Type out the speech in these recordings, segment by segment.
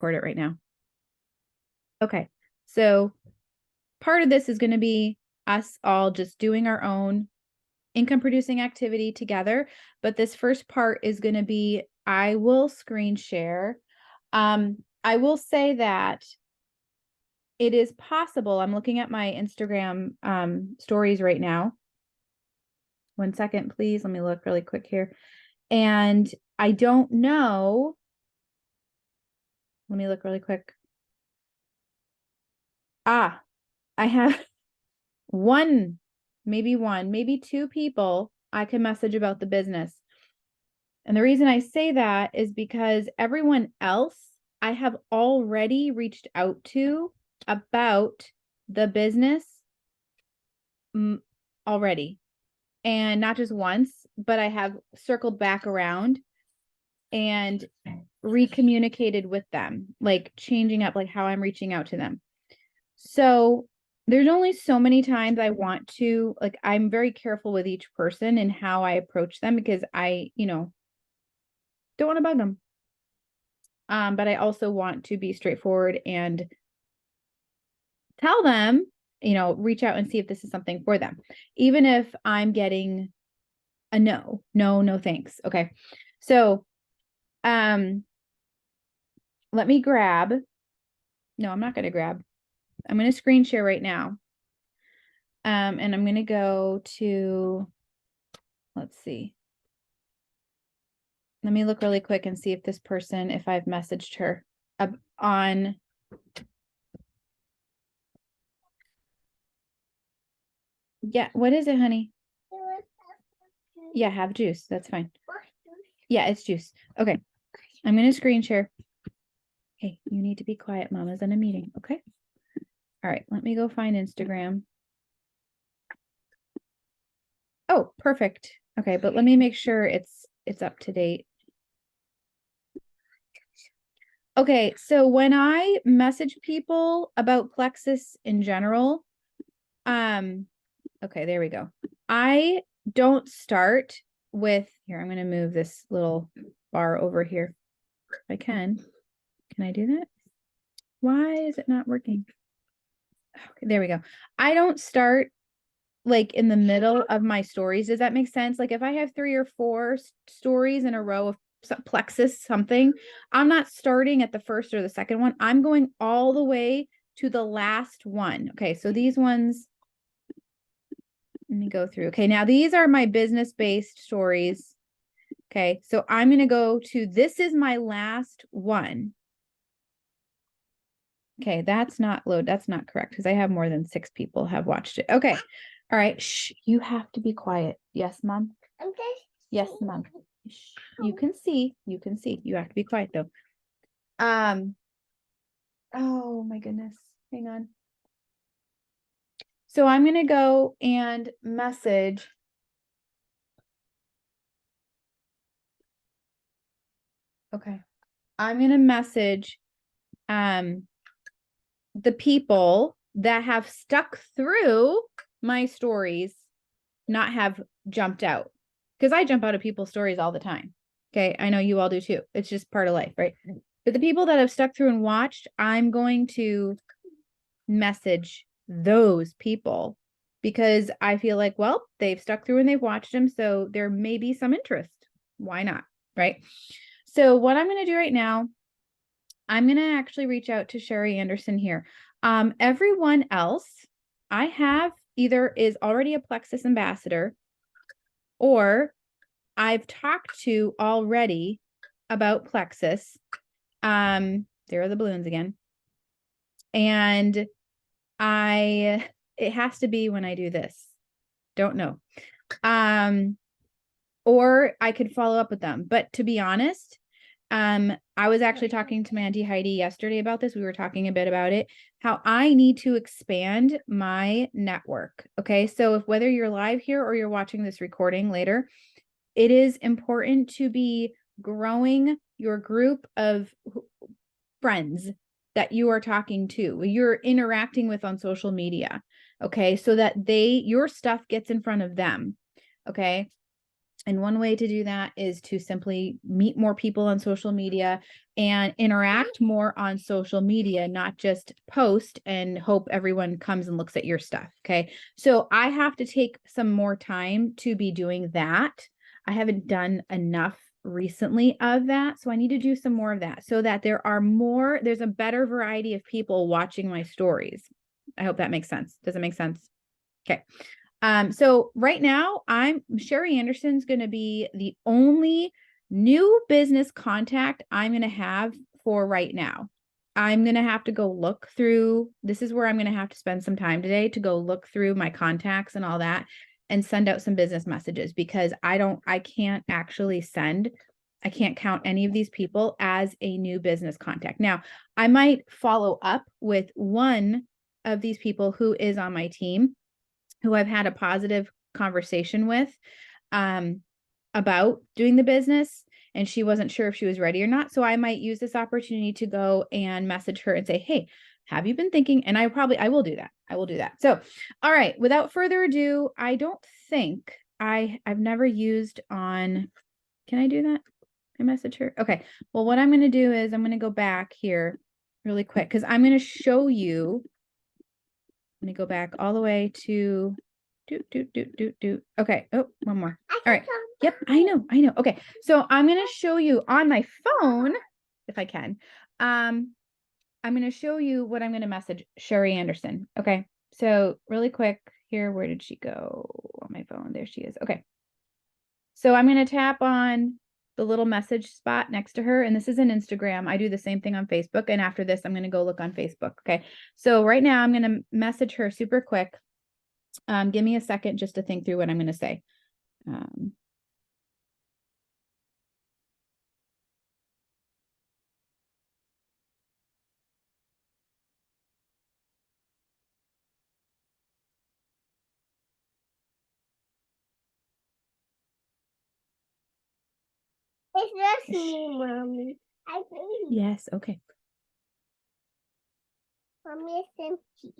record it right now. Okay. So part of this is going to be us all just doing our own income producing activity together. But this first part is going to be, I will screen share. I will say that it is possible. I'm looking at my Instagram stories right now. 1 second, please. Let me look really quick here. And I don't know. Let me look really quick. I have maybe two people I can message about the business. And the reason I say that is because everyone else I have already reached out to about the business already. And not just once, but I have circled back around and recommunicated with them, like changing up like how I'm reaching out to them. So there's only so many times I want to, like, I'm very careful with each person and how I approach them because I, don't want to bug them. But I also want to be straightforward and tell them, reach out and see if this is something for them. Even if I'm getting a no, thanks. Okay. So, let me grab. No, I'm not going to grab. I'm going to screen share right now. And I'm going to go to, let's see. Let me look really quick and see if this person, if I've messaged her on. Yeah. What is it, honey? Yeah, have juice. That's fine. Yeah, it's juice. Okay. I'm going to screen share. Hey, you need to be quiet. Mama's in a meeting. Okay. All right. Let me go find Instagram. Oh, perfect. Okay. But let me make sure it's up to date. Okay. So when I message people about Plexus in general, okay, there we go. I don't start with, here, I'm going to move this little bar over here. If I can. Can I do that? Why is it not working? Okay, there we go. I don't start like in the middle of my stories. Does that make sense? Like if I have 3 or 4 stories in a row of Plexus something, I'm not starting at the first or the second one. I'm going all the way to the last one. Okay, so these ones, let me go through. Okay, now these are my business-based stories. Okay, so I'm going to go to, this is my last one. Okay, that's not load. That's not correct because I have more than 6 people have watched it. Okay. All right. Shh, you have to be quiet. Yes, Mom? Okay. Yes, Mom. Shh. You can see. You can see. You have to be quiet though. Oh my goodness. Hang on. So I'm going to go and message. Okay. I'm going to message the people that have stuck through my stories, not have jumped out, because I jump out of people's stories all the time. Okay. I know you all do too. It's just part of life, right? But the people that have stuck through and watched, I'm going to message those people because I feel like, well, they've stuck through and they've watched them. So there may be some interest. Why not? Right. So what I'm going to do right now, I'm going to actually reach out to Sherry Anderson here. Everyone else I have either is already a Plexus ambassador or I've talked to already about Plexus. There are the balloons again. And it has to be when I do this. Don't know. Or I could follow up with them. But to be honest, I was actually talking to my Auntie Heidi yesterday about this. We were talking a bit about it, how I need to expand my network. Okay. So whether you're live here or you're watching this recording later, it is important to be growing your group of friends that you are talking to, you're interacting with on social media. Okay. So that your stuff gets in front of them. Okay. And one way to do that is to simply meet more people on social media and interact more on social media, not just post and hope everyone comes and looks at your stuff. Okay. So I have to take some more time to be doing that. I haven't done enough recently of that. So I need to do some more of that so that there's a better variety of people watching my stories. I hope that makes sense. Does it make sense? Okay. So right now Sherry Anderson's going to be the only new business contact I'm going to have for right now. I'm going to have to go look through, this is where I'm going to have to spend some time today to go look through my contacts and all that and send out some business messages because I can't count any of these people as a new business contact. Now, I might follow up with one of these people who is on my team, who I've had a positive conversation with about doing the business, and she wasn't sure if she was ready or not. So I might use this opportunity to go and message her and say, hey, have you been thinking? And I will do that. I will do that. So, all right, without further ado, I don't think I've never used on, can I do that? I message her. Okay. Well, what I'm going to do is I'm going to go back here really quick because I'm going to show you. I'm going to go back all the way to Okay. Oh, one more. All right. Yep. I know. Okay. So I'm going to show you on my phone, if I can. I'm going to show you what I'm going to message Sherry Anderson. Okay. So really quick here. Where did she go on my phone? There she is. Okay. So I'm going to tap on the little message spot next to her. And this is an Instagram. I do the same thing on Facebook. And after this, I'm going to go look on Facebook. Okay. So right now I'm going to message her super quick. Give me a second just to think through what I'm going to say. It's just me, Mommy. I think Yes. Okay. Mommy is empty.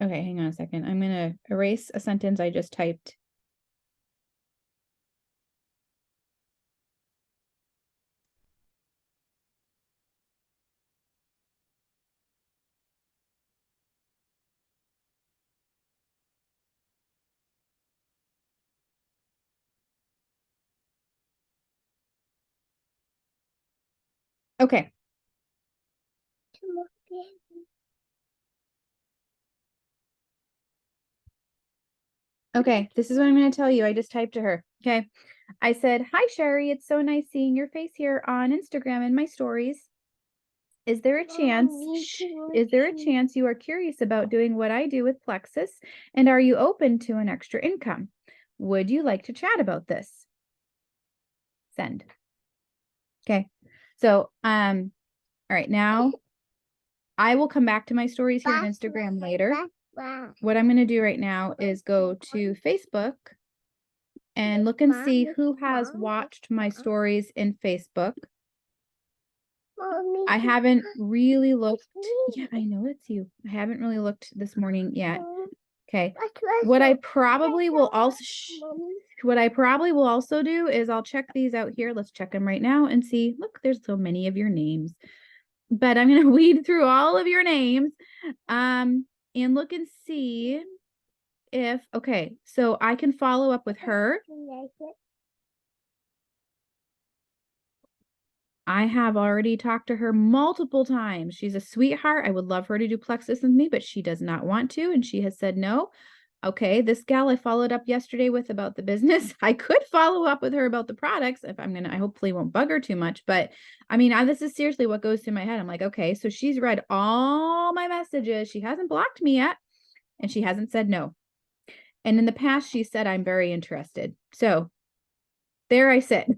Okay, hang on a second. I'm going to erase a sentence I just typed. Okay. Okay, this is what I'm going to tell you. I just typed to her. Okay. I said, "Hi, Sherry. It's so nice seeing your face here on Instagram in my stories. Is there a chance you are curious about doing what I do with Plexus? And are you open to an extra income? Would you like to chat about this?" Send. Okay. So, all right, now I will come back to my stories here on Instagram later. What I'm going to do right now is go to Facebook and look and see who has watched my stories in Facebook. I haven't really looked. Yeah, I know it's you. I haven't really looked this morning yet. Okay. What I probably will also do is I'll check these out here. Let's check them right now and see. Look, there's so many of your names. But I'm going to weed through all of your names and look and see if, okay, so I can follow up with her. I have already talked to her multiple times. She's a sweetheart. I would love her to do Plexus with me, but she does not want to, and she has said no. Okay, this gal I followed up yesterday with about the business. I could follow up with her about the products if I hopefully won't bug her too much. But I mean, this is seriously what goes through my head. I'm like, okay, so she's read all my messages. She hasn't blocked me yet, and she hasn't said no. And in the past, she said, I'm very interested. So there I sit.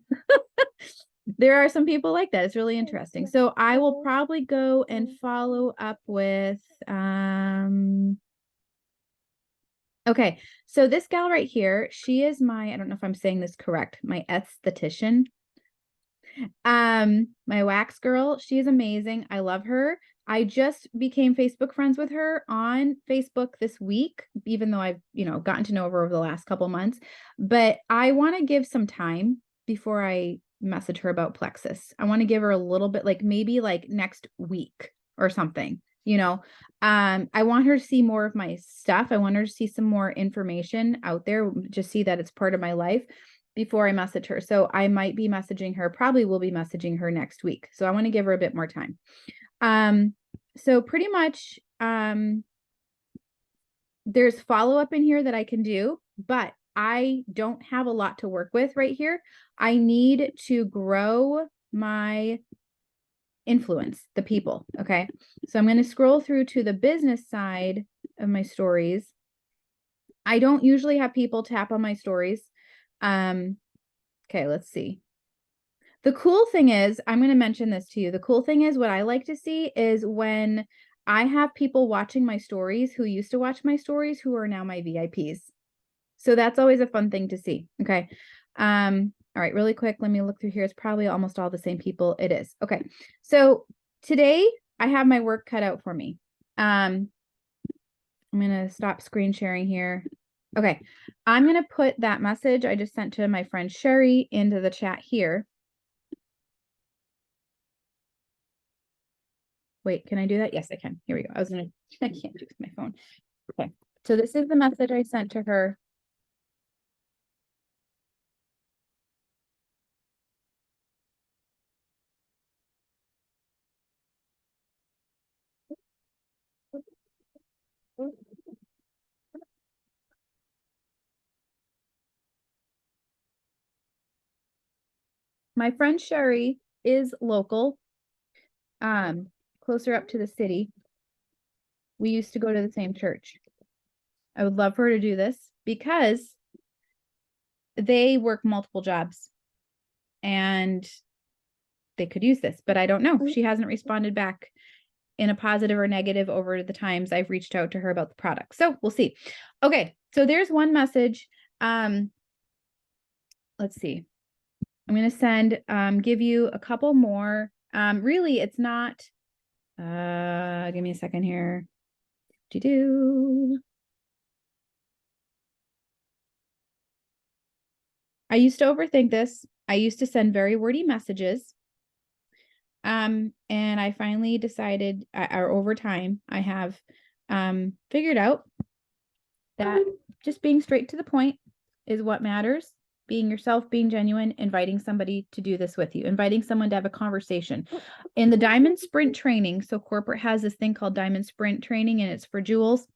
There are some people like that. It's really interesting. So I will probably go and follow up with okay. So this gal right here, she is my, I don't know if I'm saying this correct, my esthetician. My wax girl, she is amazing. I love her. I just became Facebook friends with her on Facebook this week, even though I've, gotten to know her over the last couple months. But I want to give some time before I message her about Plexus. I want to give her a little bit, like maybe like next week or something, I want her to see more of my stuff. I want her to see some more information out there, just see that it's part of my life before I message her. So I might be messaging her, probably will be messaging her next week. So I want to give her a bit more time. So pretty much, there's follow-up in here that I can do, but I don't have a lot to work with right here. I need to grow my influence, the people. Okay. So I'm going to scroll through to the business side of my stories. I don't usually have people tap on my stories. Okay, let's see. The cool thing is, I'm going to mention this to you. The cool thing is, what I like to see is when I have people watching my stories who used to watch my stories who are now my VIPs. So that's always a fun thing to see. Okay. All right, really quick, let me look through here. It's probably almost all the same people. It is. Okay. So today I have my work cut out for me. I'm going to stop screen sharing here. Okay. I'm going to put that message I just sent to my friend Sherry into the chat here. Wait, can I do that? Yes, I can. Here we go. I can't do it with my phone. Okay. So this is the message I sent to her. My friend Sherry is local, closer up to the city. We used to go to the same church. I would love for her to do this because they work multiple jobs and they could use this, but I don't know. She hasn't responded back in a positive or negative over the times I've reached out to her about the product. So we'll see. Okay. So there's one message. Let's see. I'm going to send, give you a couple more. Really, it's not, give me a second here. I used to overthink this. I used to send very wordy messages. And I finally decided, or over time, I have figured out that just being straight to the point is what matters. Being yourself, being genuine, inviting somebody to do this with you, inviting someone to have a conversation. In the Diamond Sprint training, so corporate has this thing called Diamond Sprint training, and it's for jewels.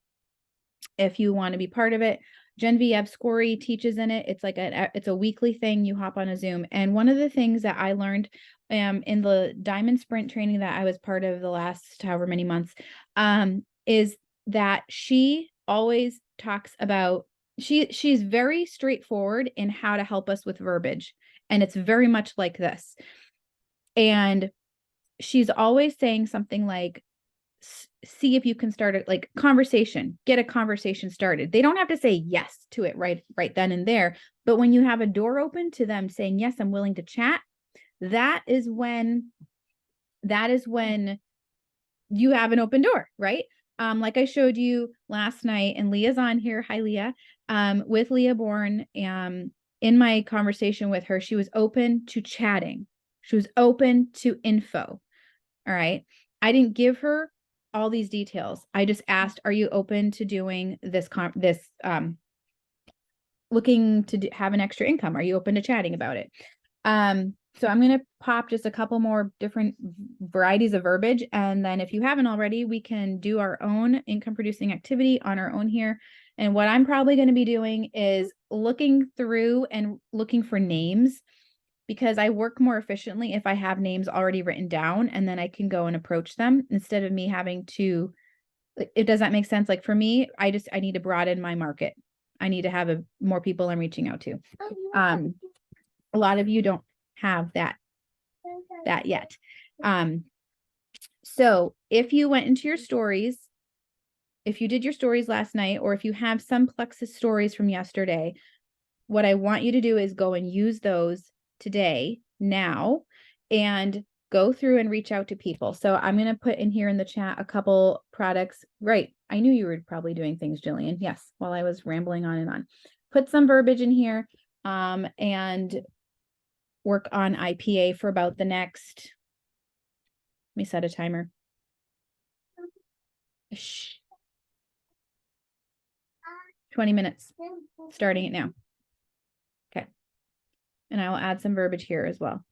If you want to be part of it, Genevieve Scory teaches in it. It's like it's a weekly thing. You hop on a Zoom. And one of the things that I learned in the Diamond Sprint training that I was part of the last however many months, is that she always talks about, she's very straightforward in how to help us with verbiage. And it's very much like this. And she's always saying something like, see if you can start a like conversation, get a conversation started. They don't have to say yes to it right then and there. But when you have a door open to them saying, yes, I'm willing to chat, that is when you have an open door, right? Like I showed you last night, and Leah's on here. Hi, Leah. With Leah Bourne, in my conversation with her, she was open to chatting. She was open to info. All right. I didn't give her all these details. I just asked, are you open to doing this, looking to have an extra income? Are you open to chatting about it? So I'm going to pop just a couple more different varieties of verbiage. And then if you haven't already, we can do our own income producing activity on our own here. And what I'm probably going to be doing is looking through and looking for names, because I work more efficiently if I have names already written down and then I can go and approach them instead of me having to, does that make sense? Like for me, I need to broaden my market. I need to have more people I'm reaching out to. A lot of you don't have that that yet. So if you went into your stories, if you did your stories last night, or if you have some Plexus stories from yesterday, what I want you to do is go and use those today, now, and go through and reach out to people. So I'm going to put in here in the chat a couple products. Right. I knew you were probably doing things, Jillian. Yes. While I was rambling on and on. Put some verbiage in here and work on IPA for about the next, let me set a timer. Shh. 20 minutes, starting it now. Okay. And I will add some verbiage here as well.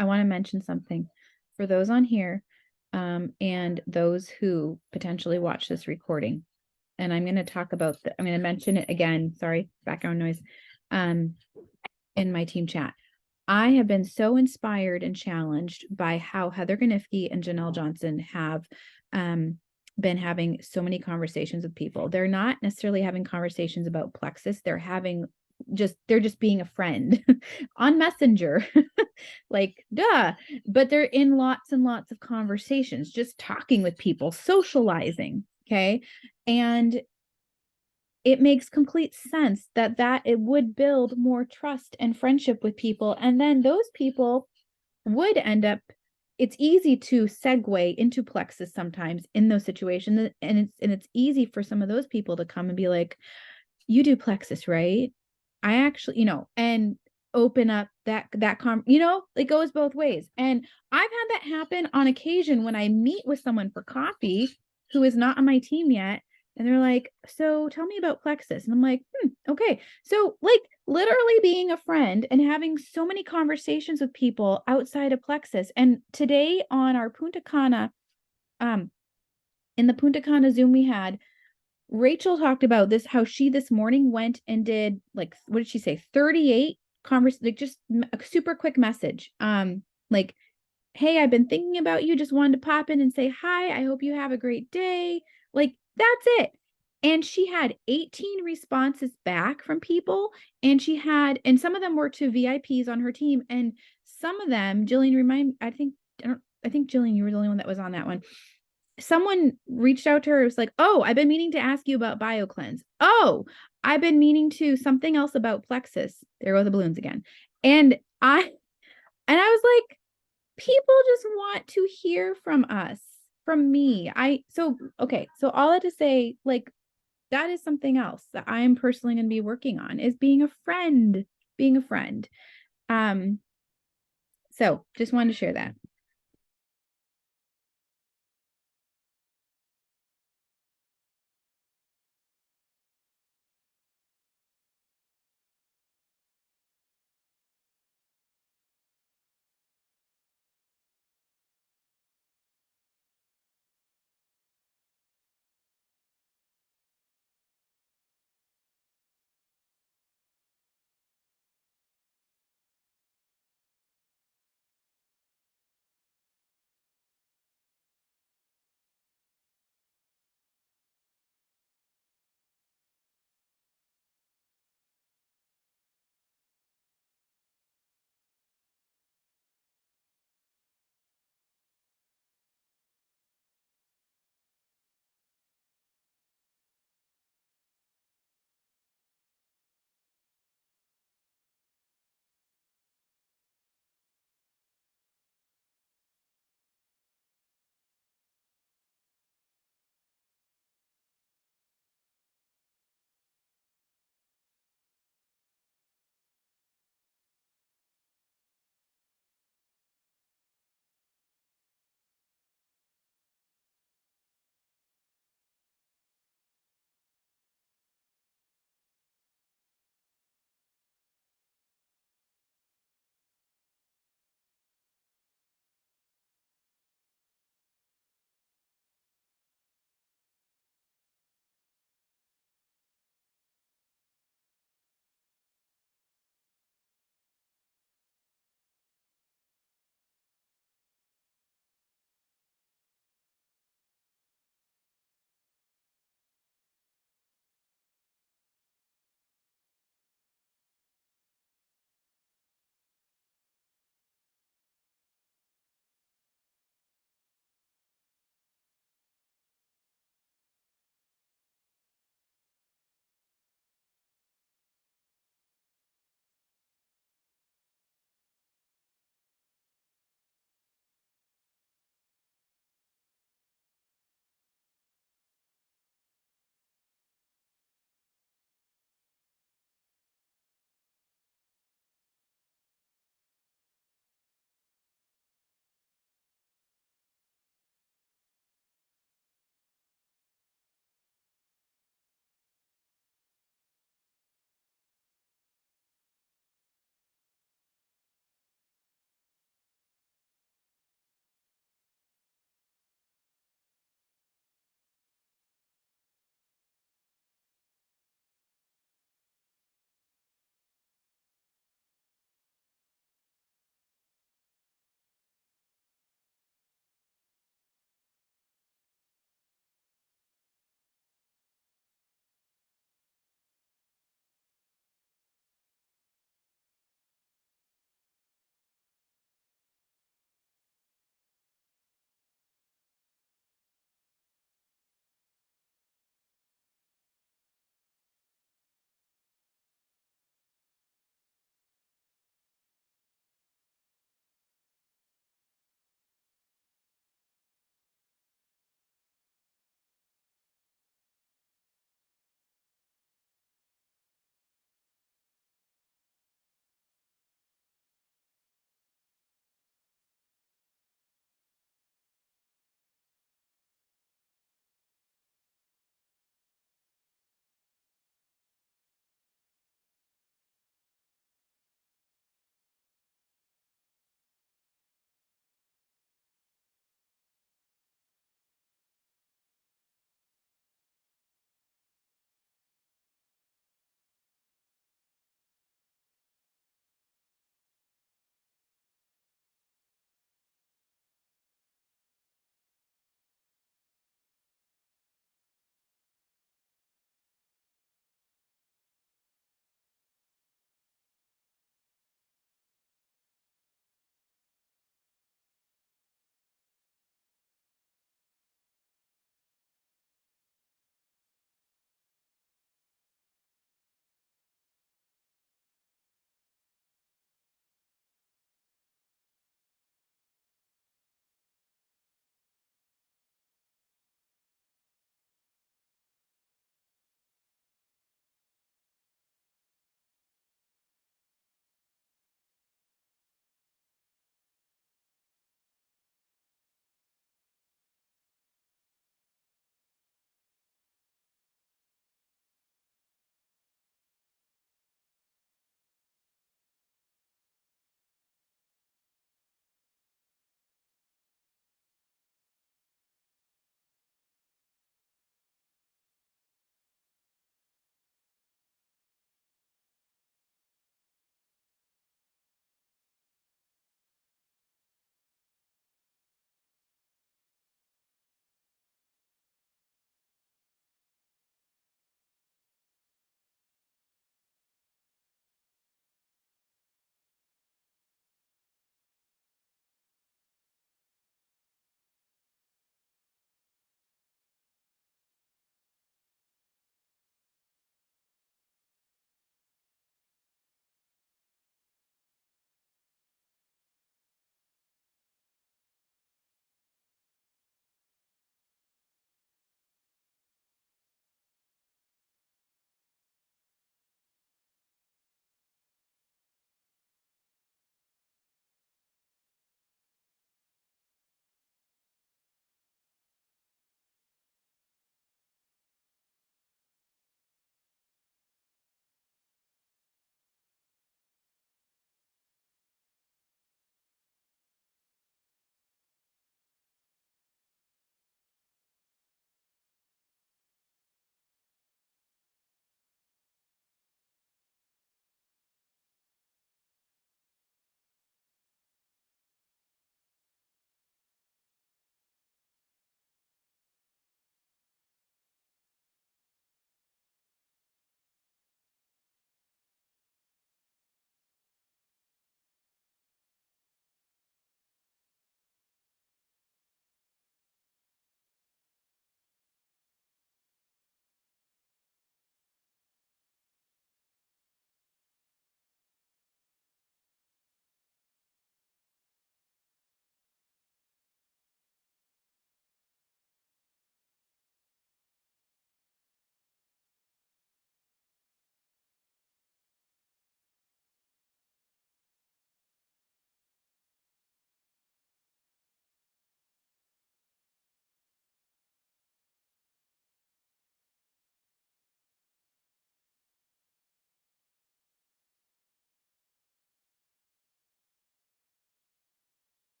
I want to mention something for those on here and those who potentially watch this recording. And I'm going to talk about I'm going to mention it again. Sorry, background noise. in my team chat. I have been so inspired and challenged by how Heather Ganifke and Janelle Johnson have been having so many conversations with people. They're not necessarily having conversations about Plexus. They're just being a friend on Messenger. Like, duh. But they're in lots and lots of conversations, just talking with people, socializing. Okay. And it makes complete sense that it would build more trust and friendship with people. And then those people would end up, it's easy to segue into Plexus sometimes in those situations. And it's easy for some of those people to come and be like, you do Plexus, right? I actually, and open up it goes both ways. And I've had that happen on occasion when I meet with someone for coffee who is not on my team yet. And they're like, so tell me about Plexus. And I'm like, okay. So like literally being a friend and having so many conversations with people outside of Plexus. And today on our Punta Cana, in the Punta Cana Zoom we had, Rachel talked about this, how she this morning went and did like, what did she say? 38 like just a super quick message. Like, hey, I've been thinking about you. Just wanted to pop in and say hi. I hope you have a great day. Like, that's it. And she had 18 responses back from people. And some of them were to VIPs on her team. And some of them, Jillian, I think Jillian, you were the only one that was on that one. Someone reached out to her. It was like, oh, I've been meaning to ask you about BioCleanse. Oh, I've been meaning to something else about Plexus. There go the balloons again. And I was like, people just want to hear from us, from me. So all that to say, like, that is something else that I am personally going to be working on, is being a friend. Um, so just wanted to share that.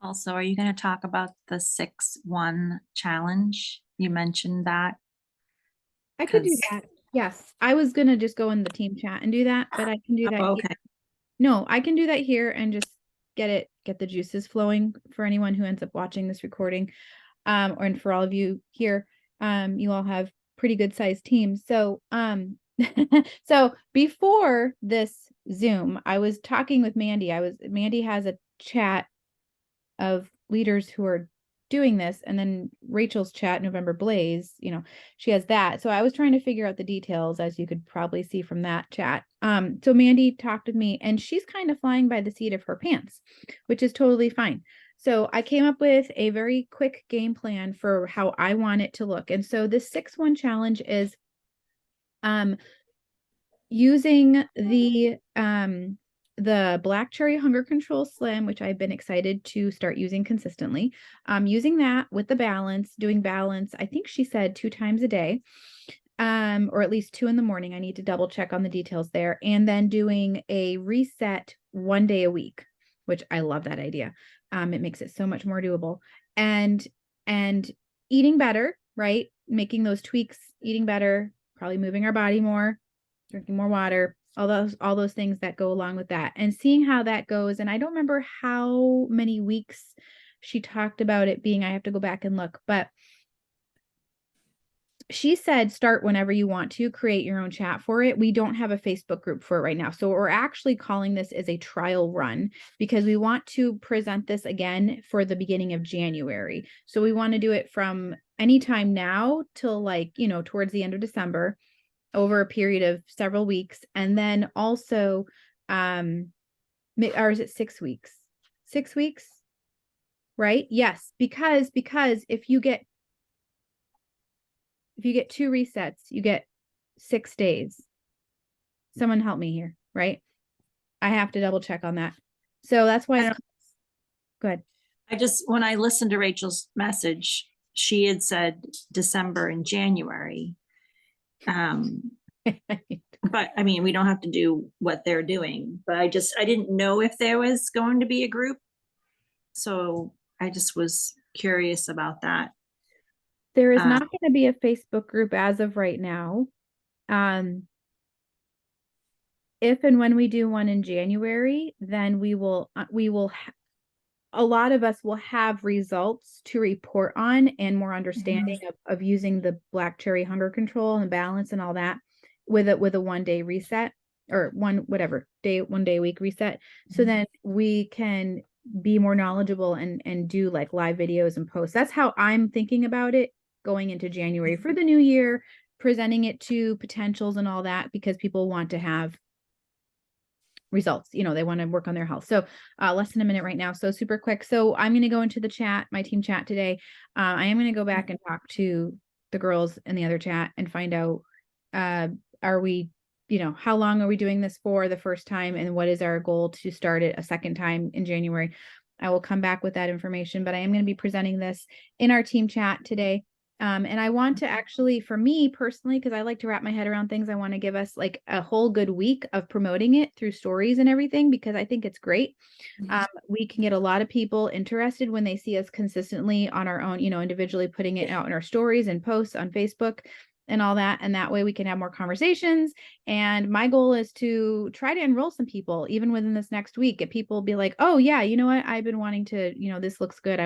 Also, are you going to talk about the 6-1 challenge? You mentioned that. I could do 'Cause- that. Yes, I was gonna just go in the team chat and do that, but I can do that Oh, here. okay. No, I can do that here and just get the juices flowing for anyone who ends up watching this recording. And for all of you here, you all have pretty good sized teams. So, so before this Zoom, I was talking with Mandy. Mandy has a chat of leaders who are doing this, and then Rachel's chat, November Blaze, she has that. So I was trying to figure out the details, as you could probably see from that chat. So Mandy talked with me, and she's kind of flying by the seat of her pants, which is totally fine. So I came up with a very quick game plan for how I want it to look. And so this 6-1 challenge is using the Black Cherry Hunger Control Slim, which I've been excited to start using consistently. Using that with the balance, doing balance, I think she said 2 times a day, or at least 2 in the morning. I need to double check on the details there. And then doing a reset 1 day a week, which I love that idea. It makes it so much more doable. And eating better, right? Making those tweaks, eating better, probably moving our body more, drinking more water, all those things that go along with that, and seeing how that goes. And I don't remember how many weeks she talked about it being. I have to go back and look, but she said start whenever you want to, create your own chat for it. We don't have a Facebook group for it right now. So we're actually calling this as a trial run because we want to present this again for the beginning of January. So we want to do it from anytime now till towards the end of December, over a period of several weeks. And then also, or is it 6 weeks? 6 weeks, right? Yes, because if you get 2 resets, you get 6 days. Someone help me here, right? I have to double check on that. So that's why go ahead. When I listened to Rachel's message, she had said December and January. But I mean, we don't have to do what they're doing, but I didn't know if there was going to be a group. So I just was curious about that. There is not going to be a Facebook group as of right now. If and when we do one in January, then we will a lot of us will have results to report on and more understanding of using the Black Cherry Hunger Control and balance and all that with a 1 day reset, or 1 day a week reset. So then we can be more knowledgeable and do like live videos and posts. That's how I'm thinking about it going into January for the new year, presenting it to potentials and all that, because people want to have results. They want to work on their health. So less than a minute right now. So super quick. So I'm going to go into the chat, my team chat today. I am going to go back and talk to the girls in the other chat and find out, are we, how long are we doing this for the first time? And what is our goal to start it a second time in January? I will come back with that information, but I am going to be presenting this in our team chat today. And I want to actually, for me personally, because I like to wrap my head around things, I want to give us like a whole good week of promoting it through stories and everything, because I think it's great. We can get a lot of people interested when they see us consistently on our own, individually putting it out in our stories and posts on Facebook and all that. And that way we can have more conversations. And my goal is to try to enroll some people even within this next week. If people be like, oh yeah, you know what? I've been wanting to, this looks good. I want